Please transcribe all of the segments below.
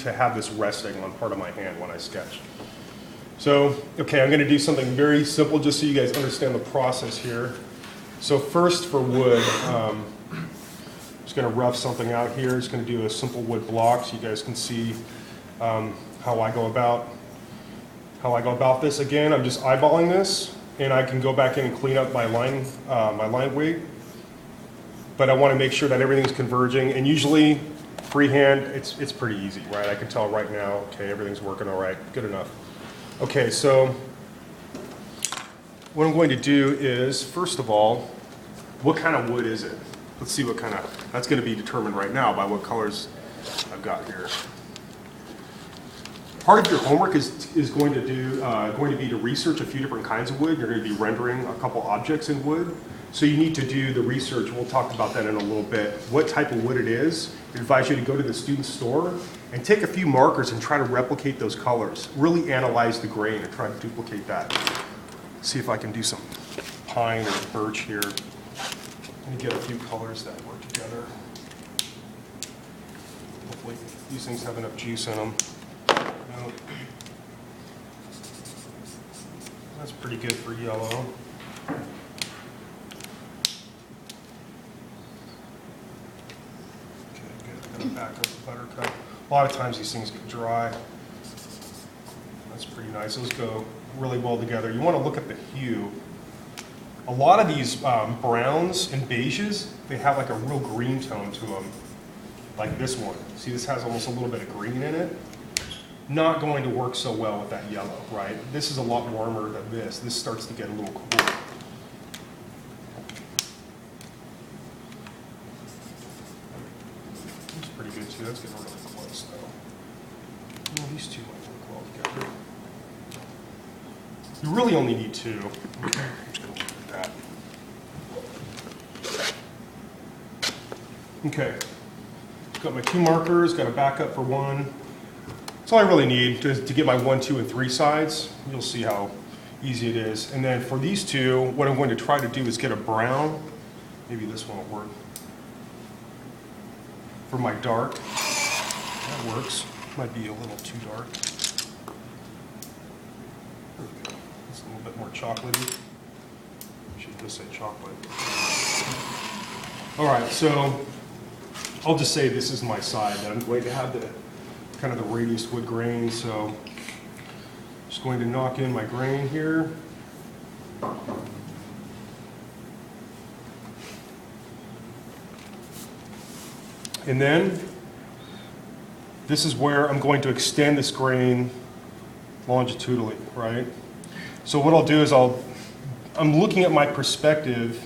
to have this resting on part of my hand when I sketch. So, okay, I'm going to do something very simple just so you guys understand the process here. So first for wood, I'm just going to rough something out here. Just going to do a simple wood block so you guys can see how I go about this. Again, I'm just eyeballing this, and I can go back in and clean up my line weight. But I want to make sure that everything's converging, and usually freehand, it's pretty easy, right? I can tell right now, okay, everything's working all right, good enough. Okay, so what I'm going to do is, first of all, what kind of wood is it? Let's see what kind of, that's going to be determined right now by what colors I've got here. Part of your homework is going to be to research a few different kinds of wood. You're going to be rendering a couple objects in wood. So you need to do the research. We'll talk about that in a little bit. What type of wood it is. I advise you to go to the student store and take a few markers and try to replicate those colors. Really analyze the grain and try to duplicate that. See if I can do some pine or birch here. Let me get a few colors that work together. Hopefully these things have enough juice in them. No. That's pretty good for yellow. Back up the buttercup. A lot of times these things get dry. That's pretty nice. Those go really well together. You want to look at the hue. A lot of these browns and beiges, they have like a real green tone to them, like this one. See, this has almost a little bit of green in it. Not going to work so well with that yellow, right? This is a lot warmer than this. This starts to get a little cool. Good too. That's getting really close though. Well, these two might work well together. You really only need two. Okay, I'm just going to leave it at that. Okay, got my two markers, got a backup for one. That's all I really need to get my 1, 2, and 3 sides. You'll see how easy it is. And then for these two, what I'm going to try to do is get a brown. Maybe this one will work. For my dark, that works. Might be a little too dark. There we go. It's a little bit more chocolatey. I should just say chocolate. All right, so I'll just say this is my side that I'm going to have the kind of the radius wood grain. So just going to knock in my grain here. And then this is where I'm going to extend this grain longitudinally, right? So what I'll do is I'm looking at my perspective,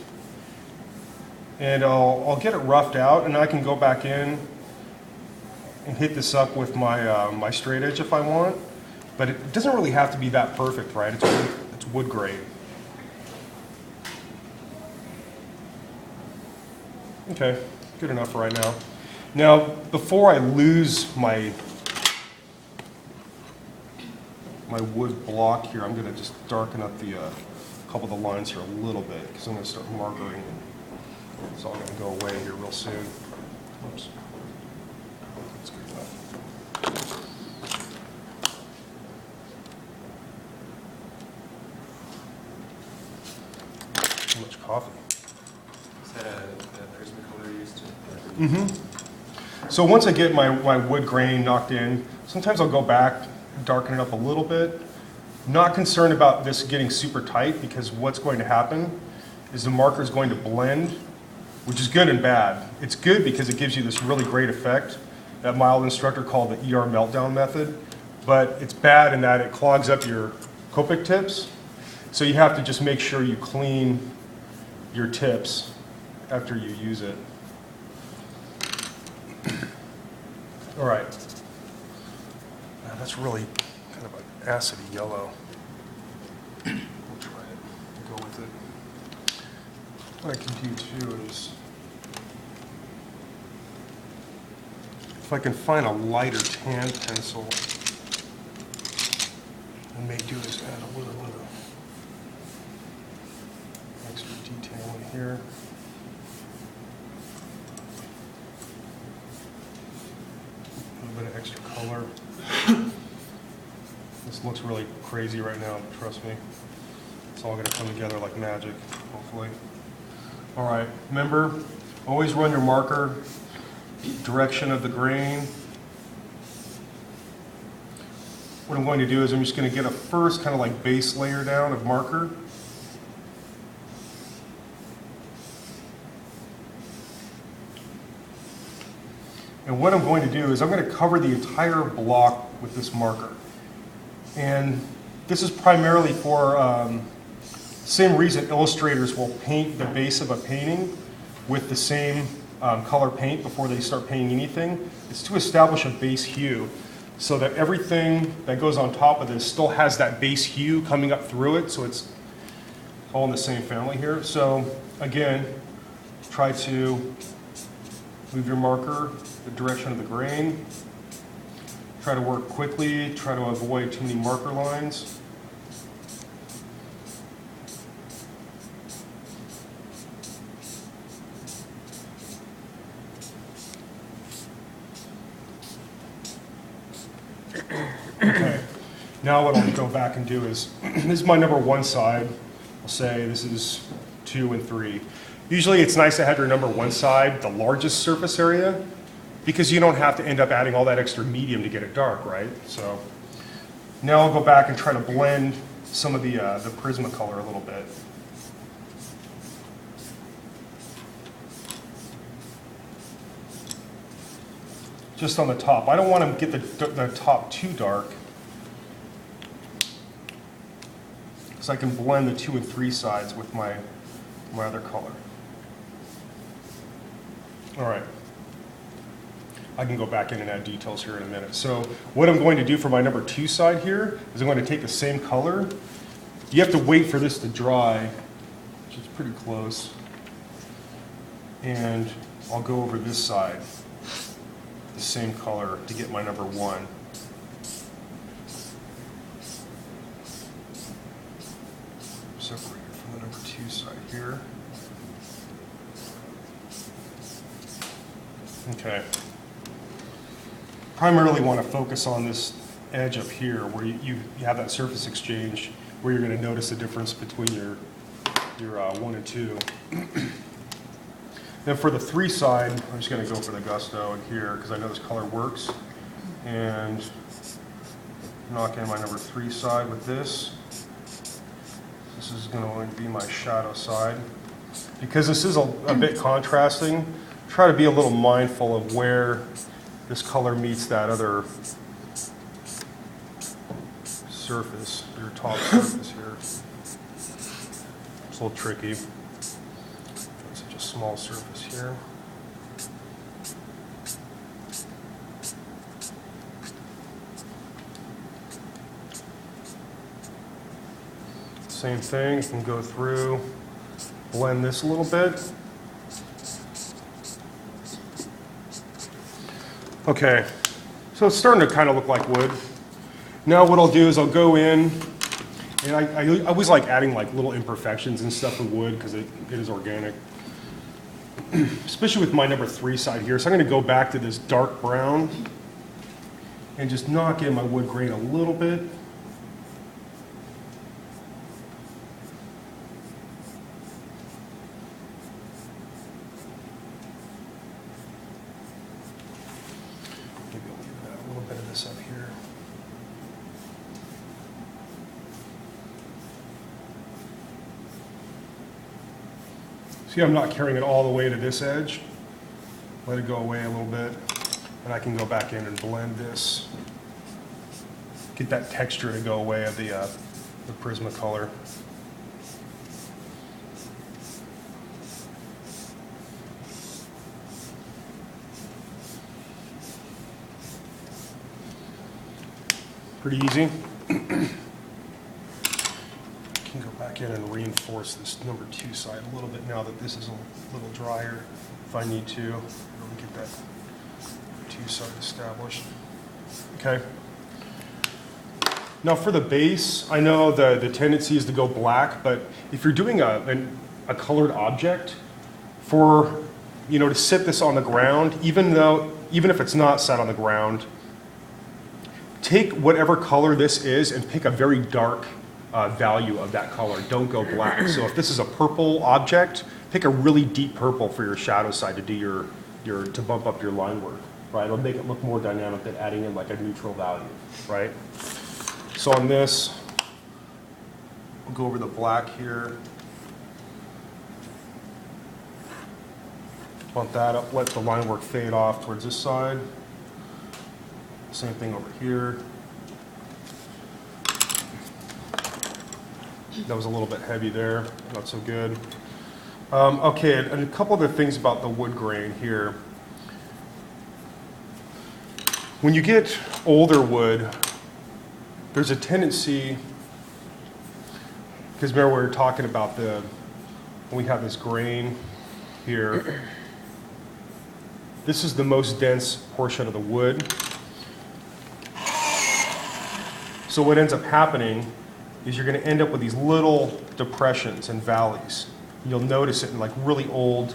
and I'll get it roughed out, and I can go back in and hit this up with my my straight edge if I want. But it doesn't really have to be that perfect, right? It's wood grain. Okay, good enough for right now. Now, before I lose my wood block here, I'm going to just darken up the couple of the lines here a little bit because I'm going to start markering. It's all going to go away here real soon. Oops. That's good enough. Too much coffee. Is that a Christmas color you used to? Mm-hmm. So once I get my wood grain knocked in, sometimes I'll go back, darken it up a little bit. Not concerned about this getting super tight because what's going to happen is the marker is going to blend, which is good and bad. It's good because it gives you this really great effect that my old instructor called the ER meltdown method, but it's bad in that it clogs up your Copic tips. So you have to just make sure you clean your tips after you use it. All right. Now that's really kind of an acidy yellow. We'll try it. Go with it. What I can do too is, if I can find a lighter tan pencil, I may do is add a little bit of extra detail in here. little bit of extra color. This looks really crazy right now, trust me. It's all gonna come together like magic, hopefully. All right, remember, always run your marker, direction of the grain. What I'm going to do is I'm just gonna get a first kind of like base layer down of marker. And what I'm going to do is I'm going to cover the entire block with this marker. And this is primarily for same reason illustrators will paint the base of a painting with the same color paint before they start painting anything. It's to establish a base hue so that everything that goes on top of this still has that base hue coming up through it, so it's all in the same family here. So again, try to move your marker the direction of the grain. Try to work quickly, try to avoid too many marker lines. Okay, now what I'll go back and do is, this is my number 1 side. I'll say this is 2 and 3. Usually it's nice to have your number 1 side, the largest surface area, because you don't have to end up adding all that extra medium to get it dark, right? So now I'll go back and try to blend some of the Prismacolor a little bit. Just on the top. I don't want to get the top too dark, because I can blend the 2 and 3 sides with my other color. All right. I can go back in and add details here in a minute. So what I'm going to do for my number 2 side here is I'm going to take the same color. You have to wait for this to dry, which is pretty close. And I'll go over this side, the same color, to get my number 1. Separate it from the number 2 side here. Okay. Primarily want to focus on this edge up here where you have that surface exchange, where you're going to notice the difference between your 1 and 2. Then for the 3 side, I'm just going to go for the gusto in here because I know this color works. And knock in my number 3 side with this. This is going to be my shadow side. Because this is a bit contrasting, try to be a little mindful of where this color meets that other surface, your top surface here. It's a little tricky. It's such a small surface here. Same thing, you can go through, blend this a little bit. Okay, so it's starting to kind of look like wood. Now what I'll do is I'll go in, and I always like adding like little imperfections and stuff with wood because it is organic. Especially with my number 3 side here. So I'm going to go back to this dark brown and just knock in my wood grain a little bit. Up here. See, I'm not carrying it all the way to this edge. Let it go away a little bit, and I can go back in and blend this. Get that texture to go away of the Prismacolor. Pretty easy. Can go back in and reinforce this number 2 side a little bit now that this is a little drier, if I need to. Really get that 2 side established. Okay. Now for the base, I know the tendency is to go black, but if you're doing a colored object, to sit this on the ground, even if it's not set on the ground, take whatever color this is and pick a very dark value of that color. Don't go black. So if this is a purple object, pick a really deep purple for your shadow side to do to bump up your line work, right? It'll make it look more dynamic than adding in like a neutral value, right? So on this, we'll go over the black here. Bump that up, let the line work fade off towards this side. Same thing over here. That was a little bit heavy there, not so good. Okay, and a couple other things about the wood grain here. When you get older wood, there's a tendency, because remember we were talking about when we have this grain here, this is the most dense portion of the wood. So what ends up happening is you're going to end up with these little depressions and valleys. You'll notice it in like really old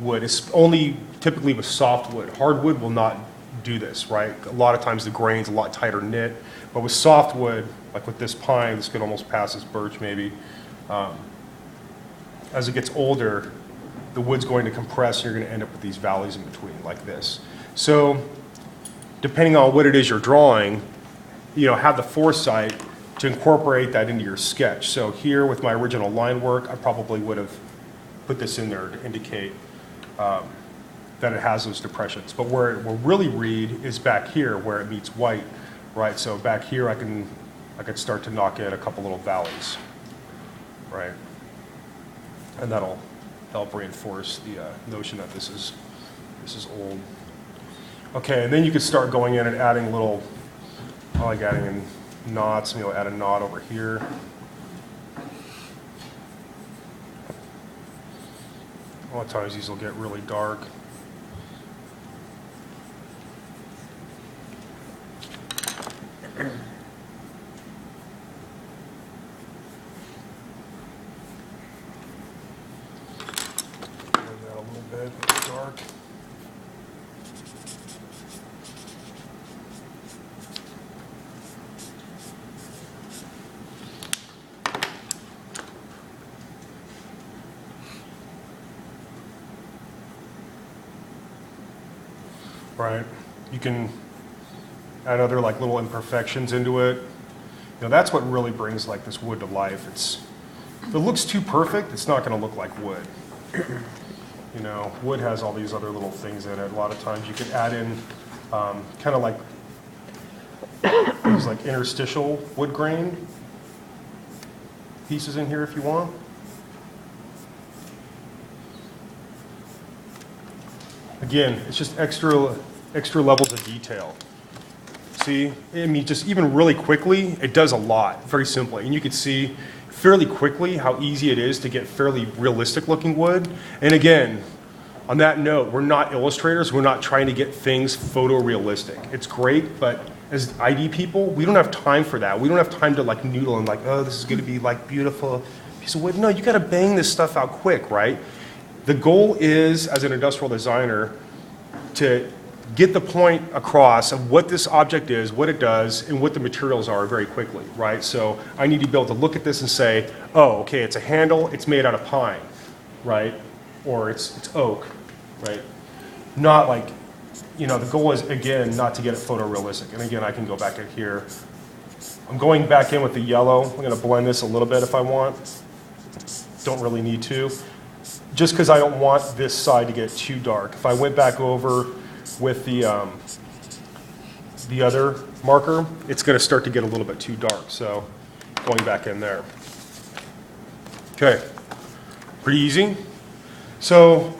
wood. It's only typically with softwood. Hardwood will not do this, right? A lot of times the grain's a lot tighter knit, but with softwood, like with this pine, this could almost pass as birch maybe. As it gets older, the wood's going to compress and you're going to end up with these valleys in between like this. So depending on what it is you're drawing, have the foresight to incorporate that into your sketch. So here with my original line work, I probably would have put this in there to indicate that it has those depressions. But where it will really read is back here where it meets white, right? So back here I could start to knock in a couple little valleys, right? And that'll help reinforce the notion that this is old. Okay, and then you could start going in and adding little, I like adding in knots, add a knot over here. A lot of times these will get really dark. That a little bit dark. Right, you can add other like little imperfections into it. That's what really brings like this wood to life. If it looks too perfect, it's not going to look like wood. Wood has all these other little things in it. A lot of times you can add in kind of like things like interstitial wood grain pieces in here if you want. Again, it's just extra levels of detail. See, just even really quickly, it does a lot, very simply. And you can see fairly quickly how easy it is to get fairly realistic looking wood. And again, on that note, we're not illustrators. We're not trying to get things photorealistic. It's great, but as ID people, we don't have time for that. We don't have time to like noodle and like, oh, this is going to be like beautiful piece of wood. No, you got to bang this stuff out quick, right? The goal is, as an industrial designer, to get the point across of what this object is, what it does, and what the materials are very quickly, right? So I need to be able to look at this and say, oh, okay, it's a handle, it's made out of pine, right? Or it's oak, right? Not like, the goal is, again, not to get it photorealistic. And again, I can go back in here. I'm going back in with the yellow. I'm going to blend this a little bit if I want. Don't really need to. Just because I don't want this side to get too dark. If I went back over with the other marker, it's going to start to get a little bit too dark. So going back in there. Okay, pretty easy. So